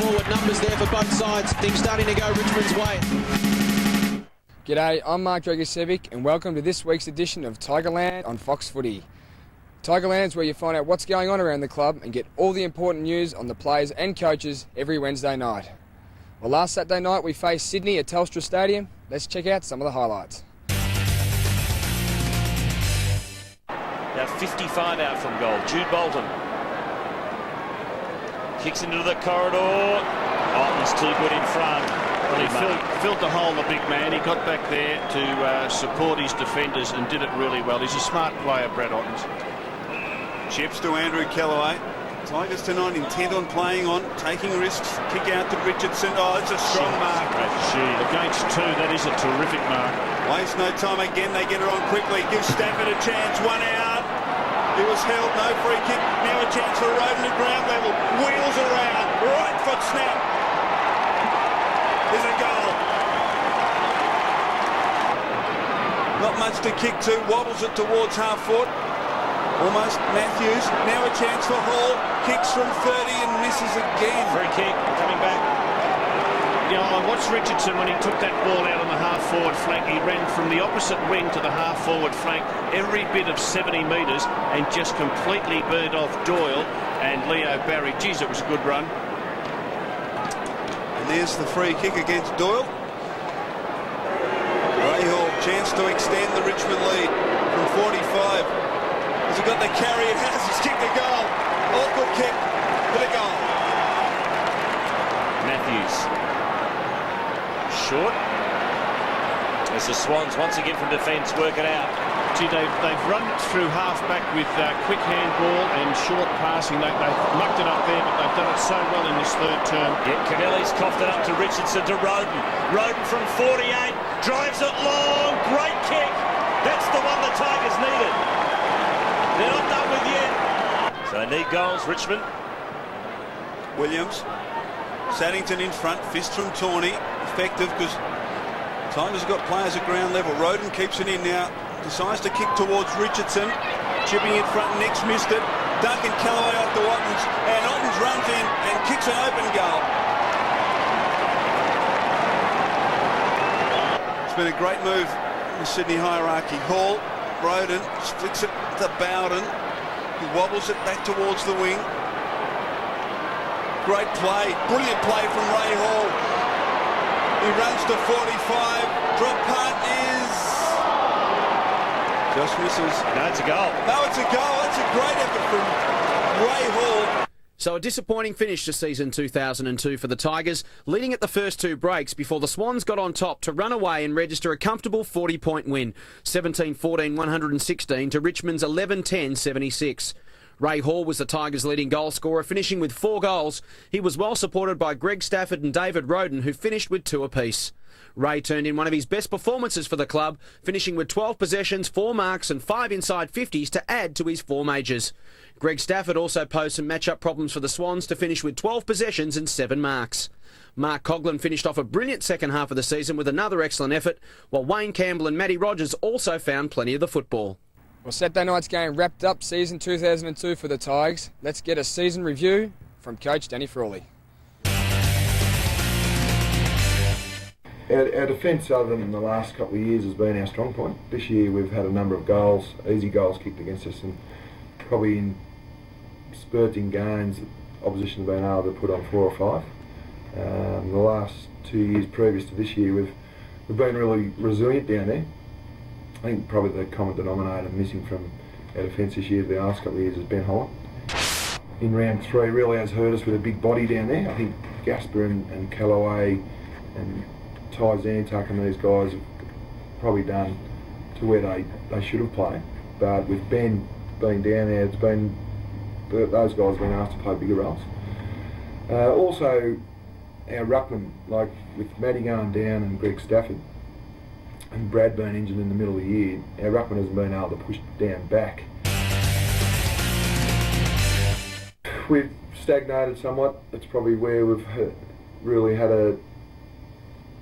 forward numbers there for both sides. Things starting to go Richmond's way. G'day, I'm Mark Dragicevic and welcome to this week's edition of Tigerland on Fox Footy. Tigerland's where you find out what's going on around the club and get all the important news on the players and coaches every Wednesday night. Well, last Saturday night we faced Sydney at Telstra Stadium. Let's check out some of the highlights. Now 55 out from goal. Jude Bolton kicks into the corridor. Oh, he's too good in front. Well, he filled the hole, the big man. He got back there to support his defenders and did it really well. He's a smart player, Brett Ottens. Chips to Andrew Kellaway. Tigers tonight intent on playing on, taking risks. Kick out to Richardson. Oh, it's a strong mark. Against two, that is a terrific mark. Waste no time again. They get it on quickly. Give Stafford a chance. One out. He was held. No free kick. Now a chance for Roden at ground level. Wheels around. Right foot snap. There's a goal. Not much to kick to. Wobbles it towards half foot. Almost Matthews. Now a chance for Hall. Kicks from 30 and misses again. Free kick coming back. You know, I watched Richardson when he took that ball out on the half-forward flank. He ran from the opposite wing to the half-forward flank, every bit of 70 metres, and just completely burned off Doyle and Leo Barry. Geez, it was a good run. And there's the free kick against Doyle. Rahal, chance to extend the Richmond lead from 45. Has he got the carry? It has. He's kicked a goal. Awkward kick for the goal. Matthews. Short. As the Swans once again from defence work it out. Gee, they've run through half-back with quick handball and short passing. They've mucked it up there, but they've done it so well in this third term. Yeah, Kennelly's coughed it up to Richardson, to Roden. Roden from 48, drives it long, great kick. That's the one the Tigers needed. They're not done with yet. So they need goals, Richmond. Williams. Saddington in front, fist from Tawney. Effective because Tigers have got players at ground level. Roden keeps it in now. Decides to kick towards Richardson. Chipping in front, next missed it. Duncan Kellaway off to Ottens. And Ottens runs in and kicks an open goal. It's been a great move in the Sydney hierarchy. Hall, Roden, flicks it to Bowden. He wobbles it back towards the wing. Great play, brilliant play from Ray Hall. He runs to 45. Drop punt is... just misses. No, it's a goal. No, it's a goal. That's a great effort from Ray Hall. So a disappointing finish to season 2002 for the Tigers, leading at the first two breaks before the Swans got on top to run away and register a comfortable 40-point win, 17-14-116 to Richmond's 11-10-76. Ray Hall was the Tigers' leading goal scorer, finishing with 4 goals. He was well supported by Greg Stafford and David Roden, who finished with 2 apiece. Ray turned in one of his best performances for the club, finishing with 12 possessions, 4 marks and 5 inside 50s to add to his 4 majors. Greg Stafford also posed some match-up problems for the Swans to finish with 12 possessions and 7 marks. Mark Coughlin finished off a brilliant second half of the season with another excellent effort, while Wayne Campbell and Matty Rogers also found plenty of the football. Well, Saturday night's game wrapped up season 2002 for the Tigers. Let's get a season review from coach Danny Frawley. Our defence, other than the last couple of years, has been our strong point. This year we've had a number of goals, easy goals kicked against us, and probably in spurts in games, opposition have been able to put on 4 or 5. The last 2 years previous to this year, we've been really resilient down there. I think probably the common denominator missing from our defence this year, the last couple of years, has Ben Holland. In round 3 really has hurt us with a big body down there. I think Gasper and Kellaway and Ty Zantuck and these guys have probably done to where they should have played. But with Ben being down there, it's been those guys have been asked to play bigger roles. Also, our ruckman, like with Matty going down and Greg Stafford, and Brad being injured in the middle of the year, our ruckman hasn't been able to push down back. We've stagnated somewhat. That's probably where we've really had a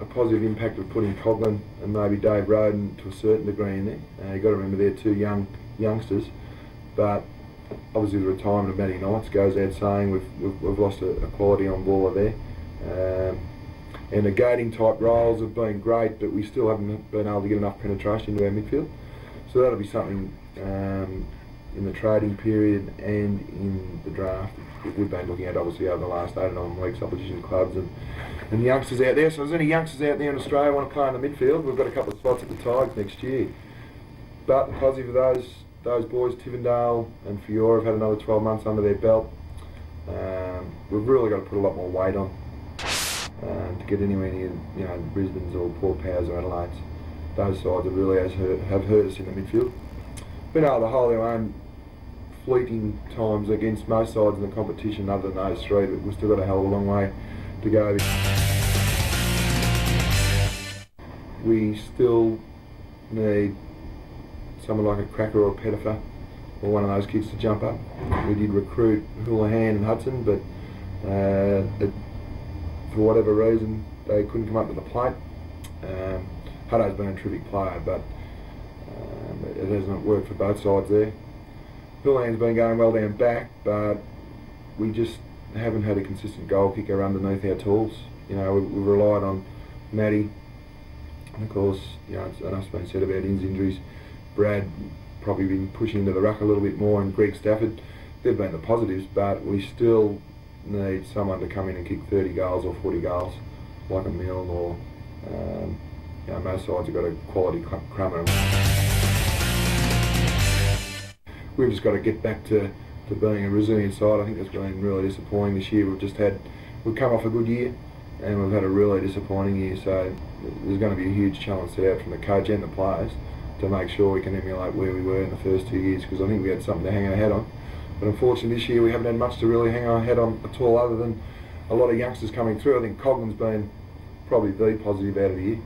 positive impact of putting Coughlin and maybe Dave Roden to a certain degree in there. You've got to remember they're 2 youngsters, but obviously the retirement of Matty Knights goes out saying we've lost a quality on baller there. And the gating type roles have been great, but we still haven't been able to get enough penetration into our midfield. So that'll be something in the trading period and in the draft that we've been looking at, obviously, over the last 8 or 9 weeks, opposition clubs and the youngsters out there. So if there's any youngsters out there in Australia who want to play in the midfield, we've got a couple of spots at the Tigers next year. But the positive of those boys, Tivendale and Fiora, have had another 12 months under their belt. We've really got to put a lot more weight on to get anywhere near, Brisbane's or Port Powers or Adelaide's. Those sides have really have hurt us in the midfield. Been able to hold our own fleeting times against most sides in the competition other than those three, but we've still got a hell of a long way to go. We still need someone like a Cracker or a Pettifer or one of those kids to jump up. We did recruit Houlihan and Hudson, but for whatever reason they couldn't come up to the plate. Hutto's been a terrific player, but it hasn't worked for both sides there. Houlihan's been going well down back, but we just haven't had a consistent goal kicker underneath our tools. We've relied on Matty, and of course, enough's been said about his injuries. Brad probably been pushing into the ruck a little bit more, and Greg Stafford. They've been the positives, but we still need someone to come in and kick 30 goals or 40 goals, like a Mill or most sides have got a quality crummer. We've just got to get back to being a resilient side. I think that's been really disappointing this year. We've come off a good year and we've had a really disappointing year, so there's going to be a huge challenge set out from the coach and the players to make sure we can emulate where we were in the first 2 years, because I think we had something to hang our hat on. But unfortunately this year we haven't had much to really hang our hat on at all, other than a lot of youngsters coming through. I think Coglin's been probably the positive out of the year.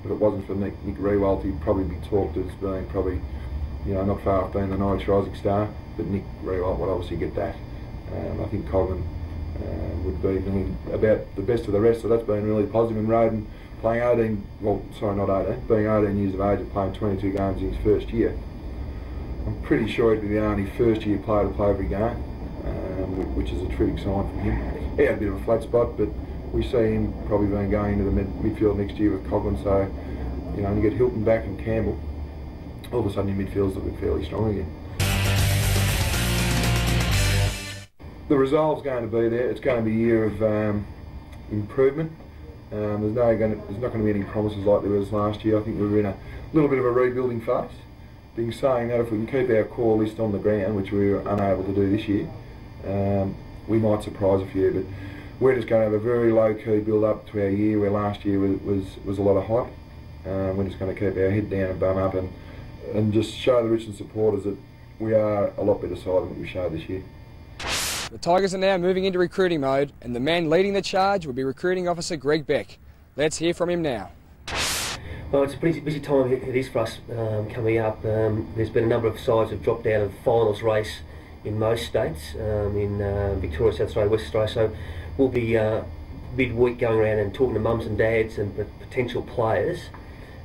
If it wasn't for Nick Rewalt, he'd probably be talked as being probably, not far off being the Norwich Rising Star, but Nick Rewalt would obviously get that. I think Coglin would be about the best of the rest, so that's been really positive. And Roden playing being 18 years of age and playing 22 games in his first year. I'm pretty sure he'd be the only first year player to play every game, which is a terrific sign for him. He had a bit of a flat spot, but we see him probably going into the midfield next year with Coglin, so and you get Hilton back and Campbell, all of a sudden your midfield's looking fairly strong again. The resolve's going to be there. It's going to be a year of improvement. There's not going to be any promises like there was last year. I think we were in a little bit of a rebuilding phase. Being saying that, if we can keep our core list on the ground, which we were unable to do this year, we might surprise a few. But we're just going to have a very low-key build-up to our year, where last year was a lot of hype. We're just going to keep our head down and bum up and just show the Richmond supporters that we are a lot better side than what we showed this year. The Tigers are now moving into recruiting mode, and the man leading the charge will be recruiting officer Greg Beck. Let's hear from him now. Well, it's a pretty busy time it is for us coming up. There's been a number of sides that have dropped out of the finals race in most states, in Victoria, South Australia, West Australia. So we'll be midweek going around and talking to mums and dads and potential players,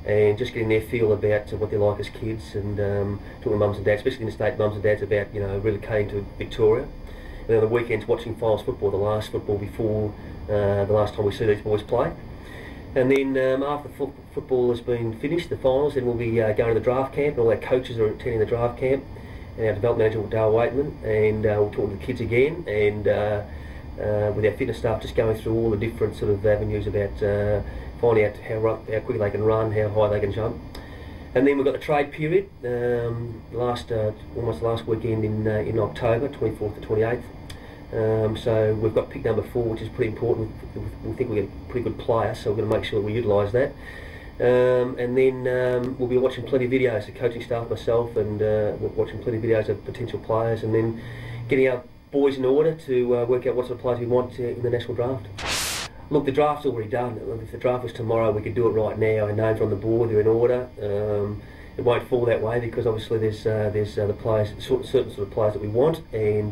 and just getting their feel about what they're like as kids, and talking to mums and dads, especially in the state mums and dads, about relocating to Victoria. And then on the weekends watching finals football, the last football before the last time we see these boys play. And then after football has been finished, the finals, then we'll be going to the draft camp, and all our coaches are attending the draft camp, and our development manager, Dale Waitman, and we'll talk to the kids again, and with our fitness staff, just going through all the different sort of avenues about finding out how quick they can run, how high they can jump. And then we've got the trade period, almost the last weekend in October, 24th to 28th. So we've got pick number 4, which is pretty important. We think we get a pretty good player, so we're going to make sure that we utilise that. And then we'll be watching plenty of videos, the coaching staff, myself, and we're watching plenty of videos of potential players, and then getting our boys in order to work out what sort of players we want in the national draft. Look, the draft's already done. If the draft was tomorrow, we could do it right now. Our names are on the board, they're in order. It won't fall that way, because obviously there's the players, certain sort of players that we want, and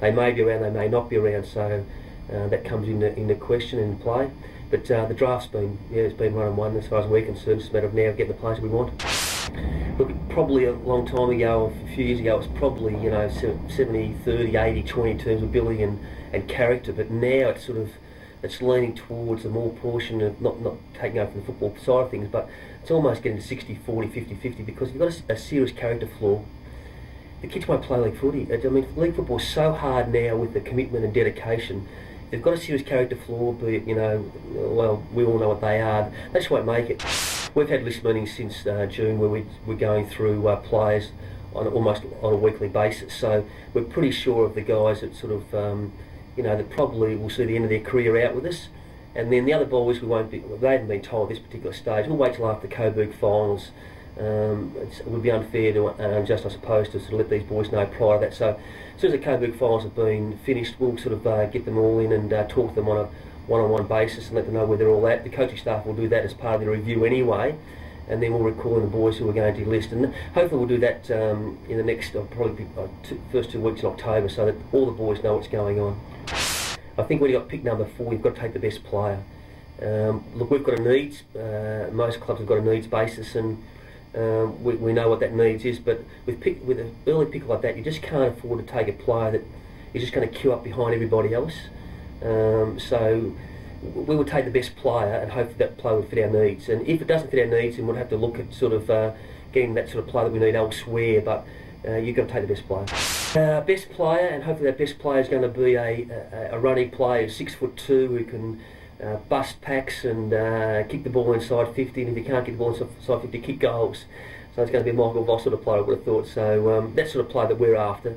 they may be around, they may not be around, so that comes into question and play. But the draft's been, it's been 1-on-1 as far as we're concerned. It's a matter of now getting the players we want. Look, probably a long time ago, a few years ago, it was probably 70, 30, 80, 20 in terms of ability and character, but now it's sort of that's leaning towards a more portion of not taking over from the football side of things, but it's almost getting to 60-40, 50-50 because you've got a serious character flaw. The kids won't play league footy. I mean, league football is so hard now with the commitment and dedication. If they've got a serious character flaw, be it, well, we all know what they are, they just won't make it. We've had list meetings since June where we're going through players almost on a weekly basis. So we're pretty sure of the guys that sort of, that probably will see the end of their career out with us. And then the other boys, they haven't been told at this particular stage. We'll wait till after the Coburg finals. It would be unfair to unjust, I suppose, to sort of let these boys know prior to that. So as soon as the Coburg finals have been finished, we'll sort of get them all in and talk to them on a one-on-one basis and let them know where they're all at. The coaching staff will do that as part of the review anyway, and then we'll recall the boys who are going to list. And hopefully we'll do that in the next, probably first 2 weeks in October, so that all the boys know what's going on. I think when you've got pick number 4, you've got to take the best player. Look, we've got a needs. Most clubs have got a needs basis, and we know what that needs is. But with an early pick like that, you just can't afford to take a player that is just going to queue up behind everybody else. So we would take the best player and hopefully that player would fit our needs. And if it doesn't fit our needs, then we'll have to look at sort of getting that sort of player that we need elsewhere. But you've got to take the best player. Best player, and hopefully that best player is going to be a running player, 6'2", who can bust packs and kick the ball inside 50, and if you can't get the ball inside 50, kick goals. So it's going to be a Michael Voss sort of player, I would have thought. So that sort of player that we're after.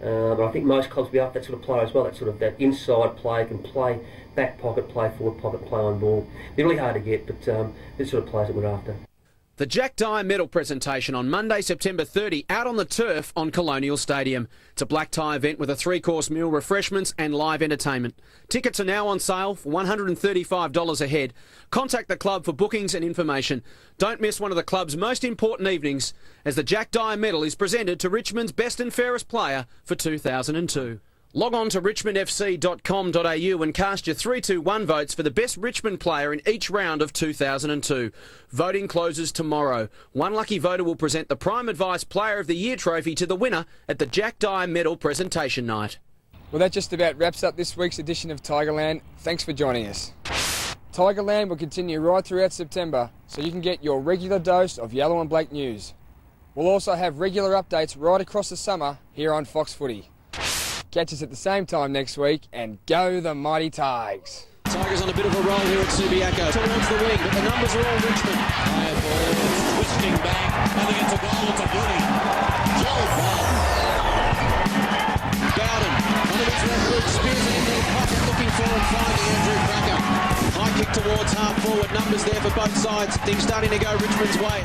But I think most clubs will be after that sort of player as well. That inside player can play back pocket, play forward pocket, play on ball. They're really hard to get, but these sort of players that we're after. The Jack Dyer medal presentation on Monday, September 30, out on the turf on Colonial Stadium. It's a black tie event with a 3-course meal, refreshments and live entertainment. Tickets are now on sale for $135 a head. Contact the club for bookings and information. Don't miss one of the club's most important evenings as the Jack Dyer medal is presented to Richmond's best and fairest player for 2002. Log on to richmondfc.com.au and cast your 3-2-1 votes for the best Richmond player in each round of 2002. Voting closes tomorrow. One lucky voter will present the Prime Advice Player of the Year trophy to the winner at the Jack Dyer Medal presentation night. Well, that just about wraps up this week's edition of Tigerland. Thanks for joining us. Tigerland will continue right throughout September, so you can get your regular dose of yellow and black news. We'll also have regular updates right across the summer here on Fox Footy. Catch us at the same time next week, and go the mighty Tigers. Tigers on a bit of a roll here at Subiaco. Towards the wing, but the numbers are all Richmond. High ball, twisting back, and it's a goal, it's a goodie. Joe Bowden, one of his left foot, spears it into the pocket, looking for and finding Andrew Cracker. High kick towards half forward, numbers there for both sides. Things starting to go Richmond's way.